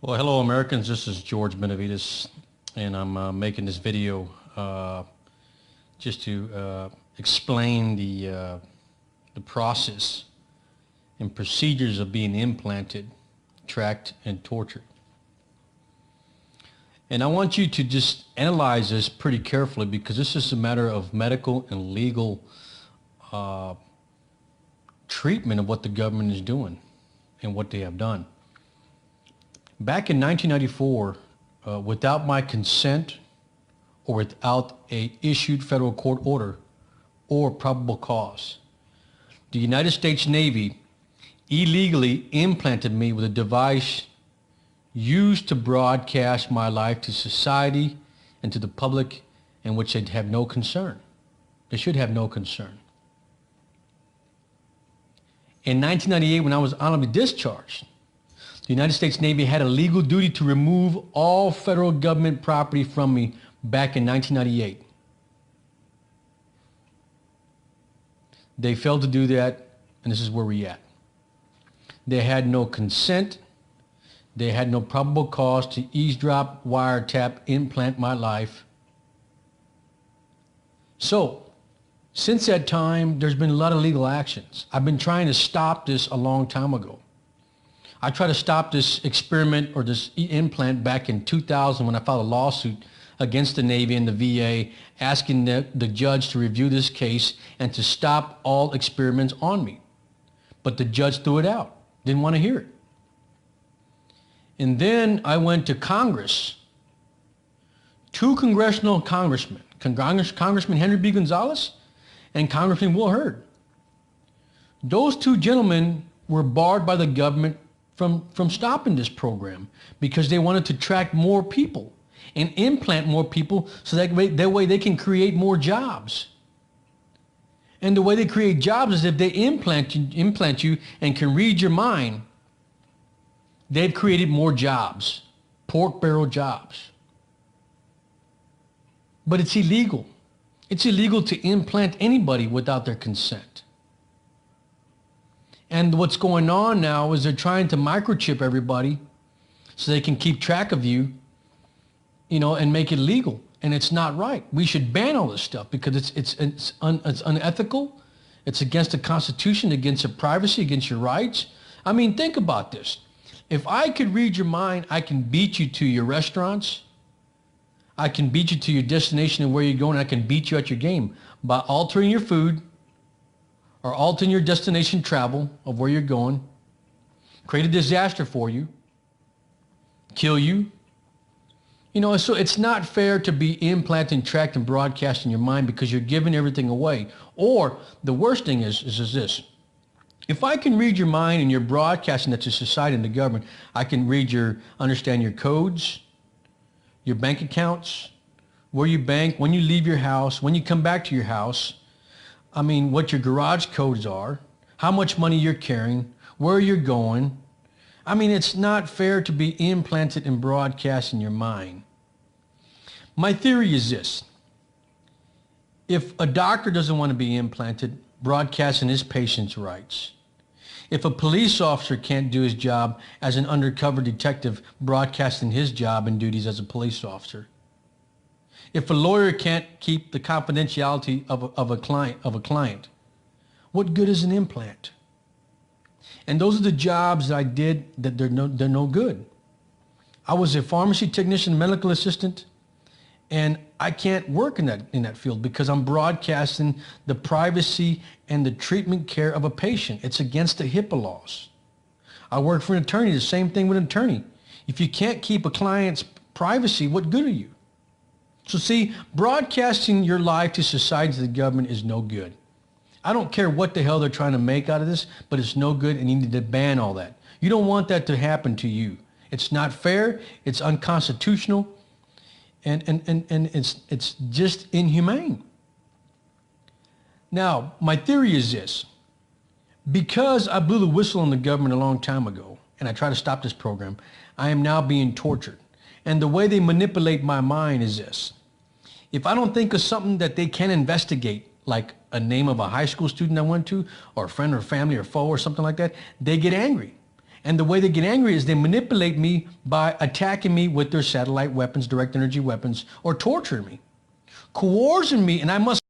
Well, hello Americans, this is George Benavides, and I'm making this video just to explain the process and procedures of being implanted, tracked, and tortured. And I want you to just analyze this pretty carefully, because this is a matter of medical and legal treatment of what the government is doing and what they have done. Back in 1994, without my consent or without a issued federal court order or probable cause, the United States Navy illegally implanted me with a device used to broadcast my life to society and to the public, in which they'd have no concern. They should have no concern. In 1998, when I was honorably discharged, the United States Navy had a legal duty to remove all federal government property from me back in 1998. They failed to do that, and this is where we're at. They had no consent. They had no probable cause to eavesdrop, wiretap, implant my life. So, since that time, there's been a lot of legal actions. I've been trying to stop this a long time ago. I tried to stop this experiment or this implant back in 2000 when I filed a lawsuit against the Navy and the VA, asking the judge to review this case and to stop all experiments on me. But the judge threw it out, didn't want to hear it. And then I went to Congress, two congressional congressmen, Congressman Henry B. Gonzalez and Congressman Will Hurd. Those two gentlemen were barred by the government from stopping this program because they wanted to track more people and implant more people so that way they can create more jobs. And the way they create jobs is if they implant you and can read your mind, they've created more jobs, pork barrel jobs. But it's illegal. It's illegal to implant anybody without their consent. And what's going on now is they're trying to microchip everybody so they can keep track of you, and make it legal. And it's not right. We should ban all this stuff because it's unethical. It's against the Constitution, against your privacy, against your rights. I mean, think about this. If I could read your mind, I can beat you to your restaurants. I can beat you to your destination and where you're going. I can beat you at your game by altering your food, or altering your destination travel of where you're going, create a disaster for you, kill you. So it's not fair to be implanting, tracked, and broadcasting your mind because you're giving everything away. Or the worst thing is this. If I can read your mind and you're broadcasting that to society and the government, I can understand your codes, your bank accounts, where you bank, when you leave your house, when you come back to your house, what your garage codes are, how much money you're carrying, where you're going. It's not fair to be implanted and broadcast in your mind. My theory is this. If a doctor doesn't want to be implanted, broadcasting his patient's rights. If a police officer can't do his job as an undercover detective, broadcasting his job and duties as a police officer. If a lawyer can't keep the confidentiality of a client, what good is an implant? And those are the jobs that I did that they're no good. I was a pharmacy technician, medical assistant, and I can't work in that field because I'm broadcasting the privacy and the treatment care of a patient. It's against the HIPAA laws. I work for an attorney, the same thing with an attorney. If you can't keep a client's privacy, what good are you? So see, broadcasting your life to society, to the government is no good. I don't care what the hell they're trying to make out of this, but it's no good, and you need to ban all that. You don't want that to happen to you. It's not fair, it's unconstitutional, and it's just inhumane. Now, my theory is this. Because I blew the whistle on the government a long time ago, and I tried to stop this program, I am now being tortured. And the way they manipulate my mind is this. If I don't think of something that they can investigate, like a name of a high school student I went to, or a friend or family or foe or something like that, they get angry. And the way they get angry is they manipulate me by attacking me with their satellite weapons, direct energy weapons, or torturing me, coercing me, and I must